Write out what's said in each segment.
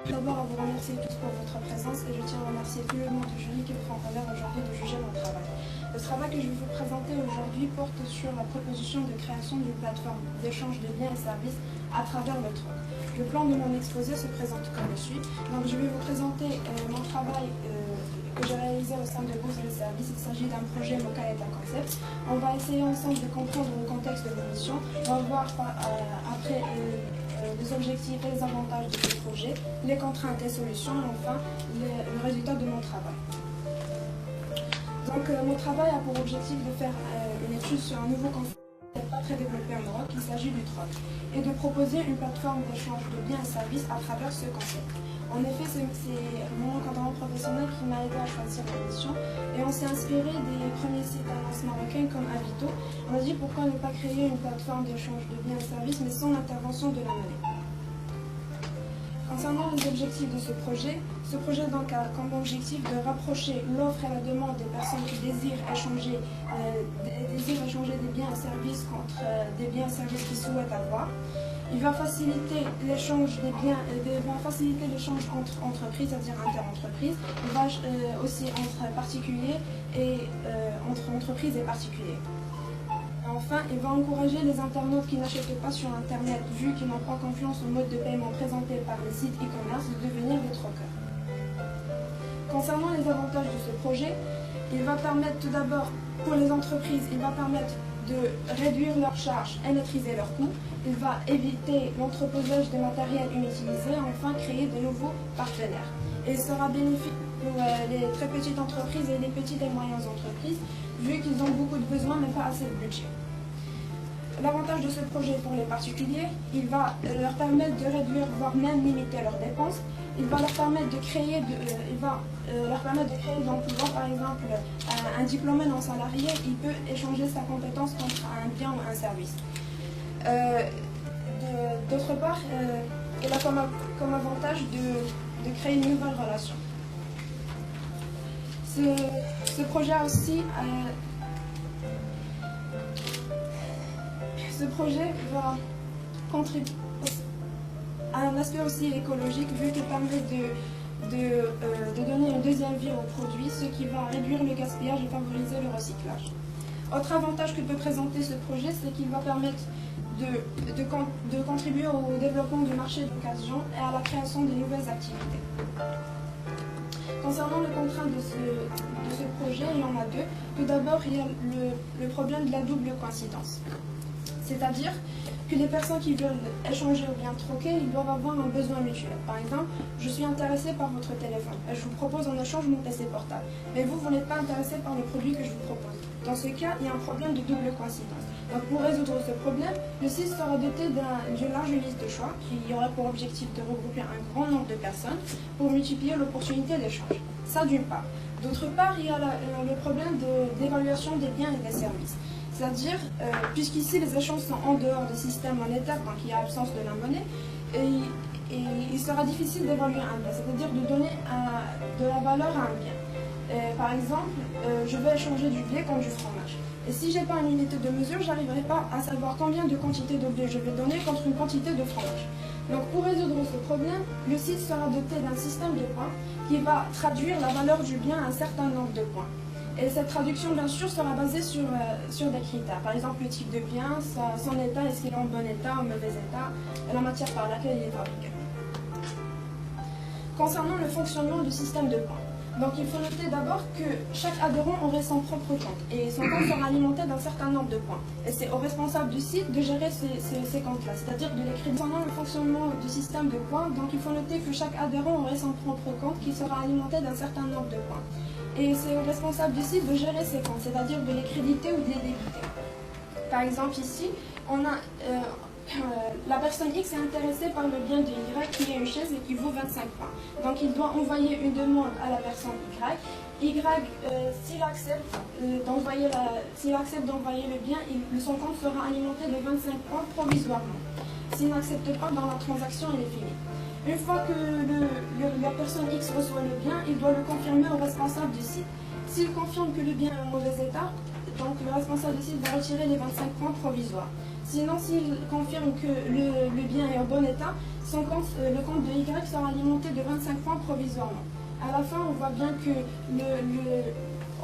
D'abord, à vous remercier tous pour votre présence et je tiens à remercier tout le monde du jury qui prend l'honneur aujourd'hui de juger mon travail. Le travail que je vais vous présenter aujourd'hui porte sur la proposition de création d'une plateforme d'échange de biens et services à travers le troc. Le plan de mon exposé se présente comme suit. Donc, je vais vous présenter mon travail que j'ai réalisé au sein de Bourse de Service. Il s'agit d'un projet local et d'un concept. On va essayer ensemble de comprendre le contexte de l'émission. On va voir après les objectifs et les avantages de ce projet, les contraintes et solutions, et enfin le résultat de mon travail. Donc mon travail a pour objectif de faire une étude sur un nouveau concept pas très développé en Europe, il s'agit du troc, et de proposer une plateforme d'échange de biens et services à travers ce concept. En effet, c'est mon encadrement professionnel qui m'a aidé à choisir la mission, et on s'est inspiré des premiers sites annonces marocains comme Avito. On a dit pourquoi ne pas créer une plateforme d'échange de biens et services, mais sans l'intervention de la monnaie. Concernant les objectifs de ce projet donc a comme objectif de rapprocher l'offre et la demande des personnes qui désirent échanger des biens et services contre des biens et services qu'ils souhaitent avoir. Il va faciliter l'échange des biens, va faciliter l'échange entre entreprises, c'est-à-dire interentreprises. Il va aussi entre particuliers et entre entreprises et particuliers. Enfin, il va encourager les internautes qui n'achètent pas sur Internet, vu qu'ils n'ont pas confiance au mode de paiement présenté par les sites e-commerce, de devenir des troqueurs. Concernant les avantages de ce projet, il va permettre tout d'abord, pour les entreprises, il va permettre de réduire leurs charges et maîtriser leurs coûts. Il va éviter l'entreposage des matériels inutilisés et enfin créer de nouveaux partenaires. Et il sera bénéfique pour les très petites entreprises et les petites et moyennes entreprises, vu qu'ils ont beaucoup de besoins mais pas assez de budget. L'avantage de ce projet pour les particuliers, il va leur permettre de réduire, voire même limiter leurs dépenses. Il va leur permettre de créer de l'emploi. Par exemple, un diplômé non salarié, il peut échanger sa compétence contre un bien ou un service. D'autre part, il a comme avantage de créer une nouvelle relation. Ce projet a aussi ce projet va contribuer à un aspect aussi écologique, vu qu'il permet de donner une deuxième vie au produit, ce qui va réduire le gaspillage et favoriser le recyclage. Autre avantage que peut présenter ce projet, c'est qu'il va permettre de contribuer au développement du marché d'occasion et à la création de nouvelles activités. Concernant les contraintes de ce projet, il y en a deux. Tout d'abord, il y a le problème de la double coïncidence. C'est-à-dire que les personnes qui veulent échanger ou bien troquer, ils doivent avoir un besoin mutuel. Par exemple, je suis intéressé par votre téléphone et je vous propose en échange mon PC portable. Mais vous n'êtes pas intéressé par le produit que je vous propose. Dans ce cas, il y a un problème de double coïncidence. Donc pour résoudre ce problème, le site sera doté d'une large liste de choix qui aura pour objectif de regrouper un grand nombre de personnes pour multiplier l'opportunité d'échange. Ça d'une part. D'autre part, il y a le problème d'évaluation des biens et des services. C'est-à-dire, puisqu'ici les échanges sont en dehors du système monétaire, donc il y a absence de la monnaie, et il sera difficile d'évaluer un bien, c'est-à-dire de donner de la valeur à un bien. Par exemple, je veux échanger du blé contre du fromage. Et si je n'ai pas une unité de mesure, je n'arriverai pas à savoir combien de quantité de blé je vais donner contre une quantité de fromage. Donc pour résoudre ce problème, le site sera doté d'un système de points qui va traduire la valeur du bien à un certain nombre de points. Et cette traduction, bien sûr, sera basée sur des critères. Par exemple, le type de bien, son état, est-ce qu'il est en bon état, en mauvais état, et la matière par laquelle il est fabriqué. Concernant le fonctionnement du système de points, donc il faut noter d'abord que chaque adhérent aurait son propre compte, et son compte sera alimenté d'un certain nombre de points. Et c'est au responsable du site de gérer ces comptes-là, c'est-à-dire de les créditer. Concernant le fonctionnement du système de points, donc il faut noter que chaque adhérent aurait son propre compte qui sera alimenté d'un certain nombre de points. Et c'est au responsable du site de gérer ces comptes, c'est-à-dire de les créditer ou de les débiter. Par exemple ici, on a la personne X est intéressée par le bien de Y qui est une chaise et qui vaut 25 points. Donc il doit envoyer une demande à la personne Y. S'il accepte d'envoyer le bien, son compte sera alimenté de 25 points provisoirement. S'il n'accepte pas, dans la transaction, elle est finie. Une fois que la personne X reçoit le bien, il doit le confirmer au responsable du site. S'il confirme que le bien est en mauvais état, donc le responsable du site va retirer les 25 points provisoires. Sinon, s'il confirme que le bien est en bon état, le compte de Y sera alimenté de 25 points provisoirement. À la fin, on voit bien que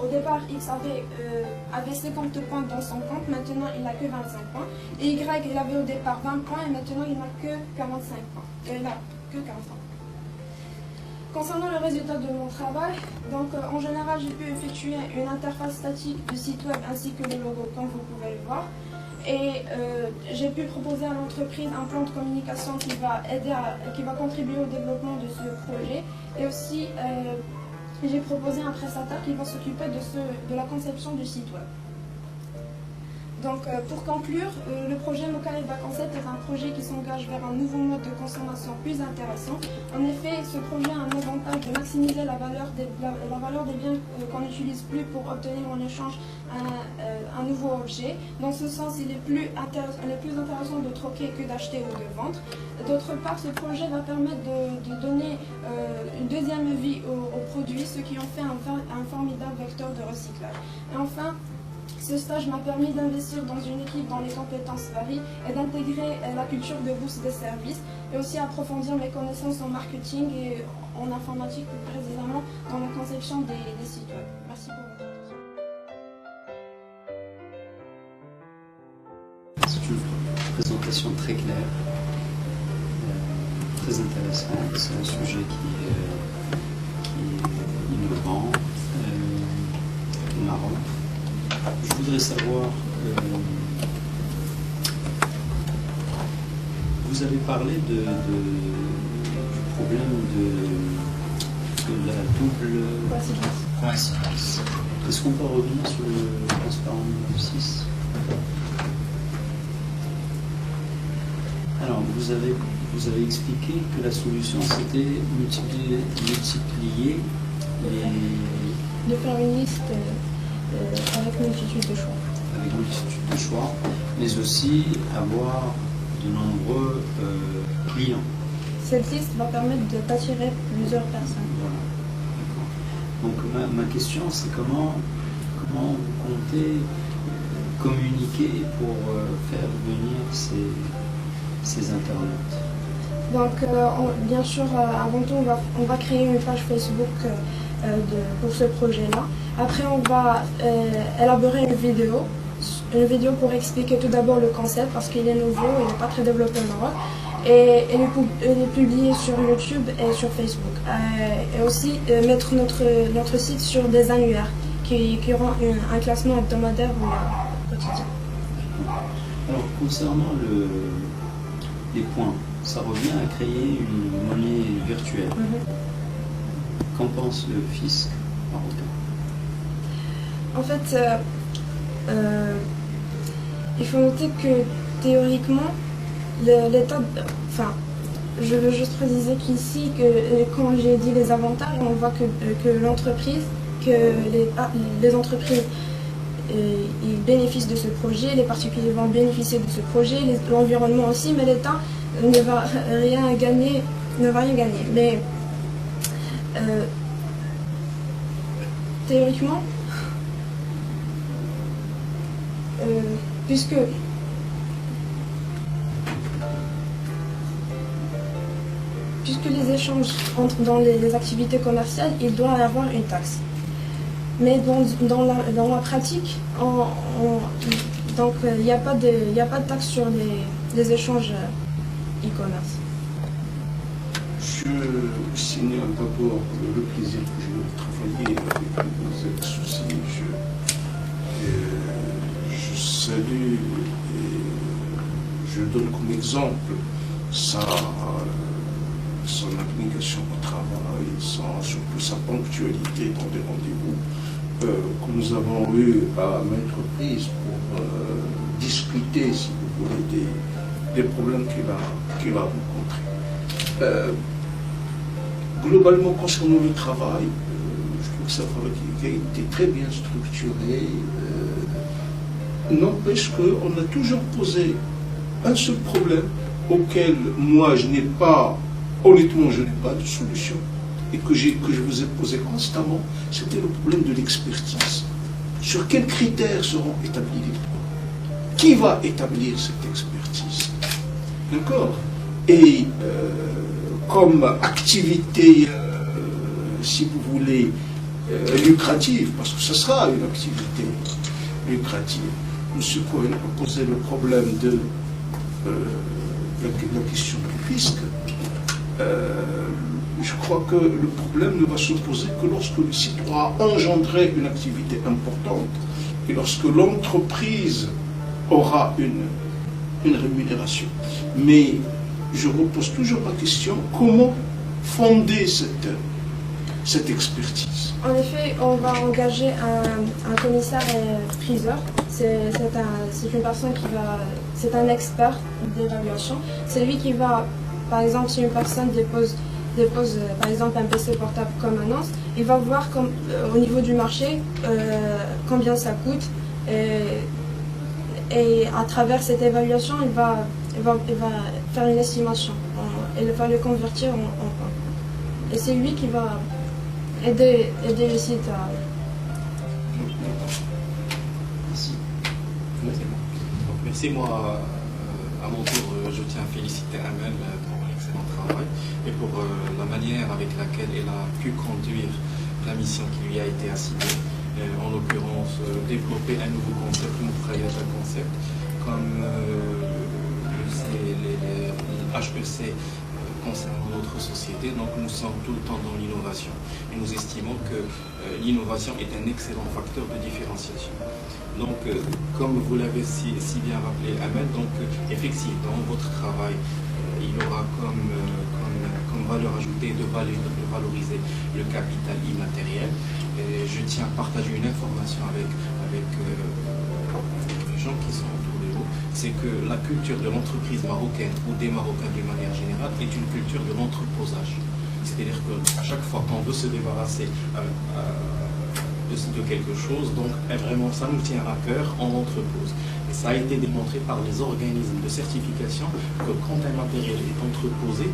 au départ, X avait 50 points dans son compte, maintenant il n'a que 25 points. Et Y, il avait au départ 20 points et maintenant il n'a que 45 points. Il n'a que 40 points. Concernant le résultat de mon travail, donc en général, j'ai pu effectuer une interface statique du site web ainsi que le logo, comme vous pouvez le voir. Et j'ai pu proposer à l'entreprise un plan de communication qui va contribuer au développement de ce projet. Et aussi, j'ai proposé un prestataire qui va s'occuper de la conception du site web. Donc, pour conclure, le projet Mokaleba Concept est un projet qui s'engage vers un nouveau mode de consommation plus intéressant. En effet, ce projet a un avantage de maximiser la valeur des biens qu'on n'utilise plus pour obtenir en échange un nouveau objet. Dans ce sens, il est plus intéressant de troquer que d'acheter ou de vendre. D'autre part, ce projet va permettre de donner une deuxième vie aux produits, ce qui en fait un formidable vecteur de recyclage. Et enfin, ce stage m'a permis d'investir dans une équipe dont les compétences varient et d'intégrer la culture de bourse des services et aussi approfondir mes connaissances en marketing et en informatique, plus précisément dans la conception des sites web. Merci pour votre attention. C'est une présentation très claire, très intéressante. C'est un sujet qui est innovant, marrant. Je voudrais savoir, vous avez parlé du problème de la double coïncidence. Est-ce qu'on peut revenir sur le transparent numéro 6? Alors, vous avez expliqué que la solution c'était multiplier les... De faire une liste avec multitude de choix. Avec multitude de choix, mais aussi avoir de nombreux clients. Cette liste va permettre d'attirer plusieurs personnes. Voilà. Donc ma question c'est comment vous comptez communiquer pour faire venir ces internautes? Donc bien sûr, avant tout on va créer une page Facebook pour ce projet-là. Après, on va élaborer une vidéo pour expliquer tout d'abord le concept parce qu'il est nouveau, il n'est pas très développé au Maroc. Et elle est publiée sur YouTube et sur Facebook. Et aussi mettre notre site sur des annuaires qui auront un classement hebdomadaire ou quotidien. Alors, concernant les points, ça revient à créer une monnaie virtuelle. Qu'en pense le fisc marocain? En fait, il faut noter que théoriquement, l'État, enfin, je veux juste préciser qu'ici, quand j'ai dit les avantages, on voit que l'entreprise, que les entreprises ils bénéficient de ce projet, les particuliers vont bénéficier de ce projet, l'environnement aussi, mais l'État ne va rien gagner. Mais théoriquement, puisque les échanges entrent dans les activités commerciales, il doit y avoir une taxe. Mais dans la pratique, il n'y a pas de taxe sur les échanges e-commerce. Je signale d'abord le plaisir que j'ai de travailler avec vous associés. Je salue et je donne comme exemple son abnégation au travail, surtout sa ponctualité dans les rendez-vous que nous avons eu à maintes reprises pour discuter, si vous voulez, des problèmes qu'il a rencontrés. Globalement, concernant le travail, je trouve que ça a été très bien structuré. N'empêche qu'on a toujours posé un seul problème auquel moi honnêtement je n'ai pas de solution et que je vous ai posé constamment, c'était le problème de l'expertise. Sur quels critères seront établis les points? qui va établir cette expertise? D'accord? Et comme activité, si vous voulez, lucrative, parce que ce sera une activité lucrative, M. Cohen a posé le problème de la question du fisc. Je crois que le problème ne va se poser que lorsque le site aura engendré une activité importante et lorsque l'entreprise aura une rémunération. Mais je repose toujours la question, comment fonder cette expertise? En effet, on va engager un commissaire et priseur. C'est une personne qui va... C'est un expert d'évaluation. C'est lui qui va, par exemple, si une personne dépose par exemple un PC portable comme annonce, il va voir au niveau du marché combien ça coûte et à travers cette évaluation, il va faire une estimation et il va le convertir en points. Et c'est lui qui va aider le site à... Merci. Merci, moi, à mon tour, je tiens à féliciter Amel pour l'excellent travail et pour la manière avec laquelle elle a pu conduire la mission qui lui a été assignée. En l'occurrence, développer un nouveau concept, un concept, comme HEC concernant notre société. Donc nous sommes tout le temps dans l'innovation et nous estimons que l'innovation est un excellent facteur de différenciation. Donc comme vous l'avez si bien rappelé Ahmed, donc effectivement votre travail il aura comme valeur ajoutée de valoriser le capital immatériel. Et je tiens à partager une information avec les gens qui sont autour de vous, c'est que la culture de l'entreprise marocaine ou des Marocains d'une manière générale est une culture de l'entreposage. C'est-à-dire qu'à chaque fois qu'on veut se débarrasser de quelque chose, donc vraiment ça nous tient à cœur, on entrepose. Et ça a été démontré par les organismes de certification que quand un matériel est entreposé,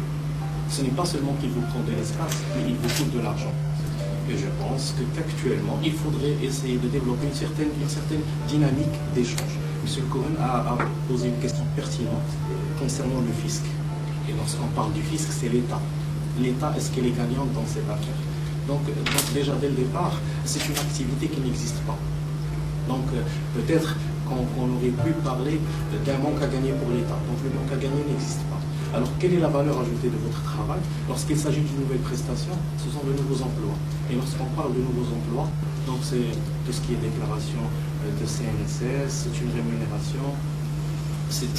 ce n'est pas seulement qu'il vous prend de l'espace, mais il vous coûte de l'argent. Et je pense qu'actuellement, il faudrait essayer de développer une certaine dynamique d'échange. M. Cohen a posé une question pertinente concernant le fisc. Et lorsqu'on parle du fisc, c'est l'État. L'État, est-ce qu'elle est gagnante dans cette affaire? Donc déjà dès le départ, c'est une activité qui n'existe pas. Donc peut-être qu'on aurait pu parler d'un manque à gagner pour l'État. Donc le manque à gagner n'existe pas. Alors quelle est la valeur ajoutée de votre travail? Lorsqu'il s'agit d'une nouvelle prestation, ce sont de nouveaux emplois. Et lorsqu'on parle de nouveaux emplois, donc c'est tout ce qui est déclaration de CNSS, c'est une rémunération, c'est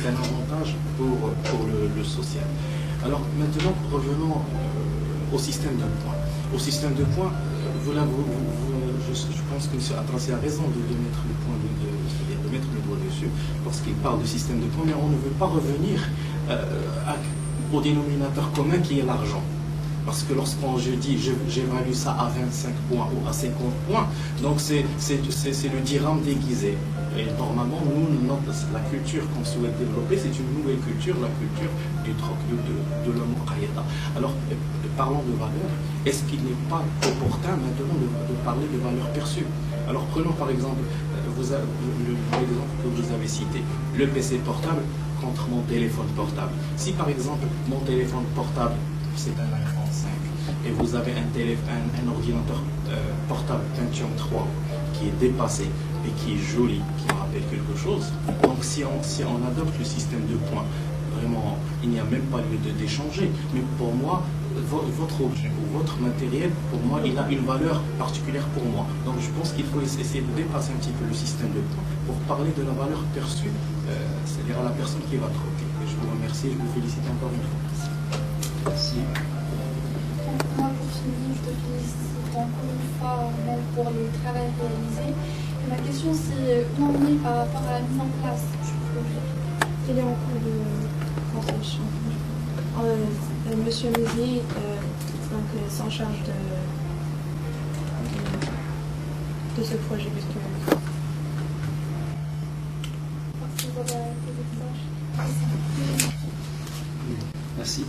un avantage pour le social. Alors maintenant, revenons au système de points. Au système de points, je pense que M. Atrassi a raison de mettre le point c'est-à-dire de mettre le doigt dessus, lorsqu'il parle de système de points, mais on ne veut pas revenir au dénominateur commun qui est l'argent. Parce que lorsqu'on je dis j'évalue ça à 25 points ou à 50 points, donc c'est le dirham déguisé. Et normalement, la culture qu'on souhaite développer, c'est une nouvelle culture, la culture du troc, de l'homme qaïda. Alors, parlons de valeur, est-ce qu'il n'est pas opportun maintenant de parler de valeur perçue? Alors, prenons par exemple l'exemple que vous avez cité, le PC portable contre mon téléphone portable. Si par exemple, mon téléphone portable, c'est un iPhone 5, et vous avez un ordinateur portable Pentium 3 qui est dépassé et qui est joli, qui me rappelle quelque chose, donc si on adopte le système de points, vraiment, il n'y a même pas lieu d'échanger. Mais pour moi, votre objet ou votre matériel, pour moi, il a une valeur particulière pour moi. Donc je pense qu'il faut essayer de dépasser un petit peu le système de points pour parler de la valeur perçue, c'est-à-dire à la personne qui va troquer. Et je vous remercie et je vous félicite encore une fois. Merci. Moi, pour finir, je te félicite encore une fois pour le travail réalisé. Ma question, c'est où on est par rapport à la mise en place du projet? Il est en cours de conception. Monsieur Mézier s'en charge de ce projet. Merci.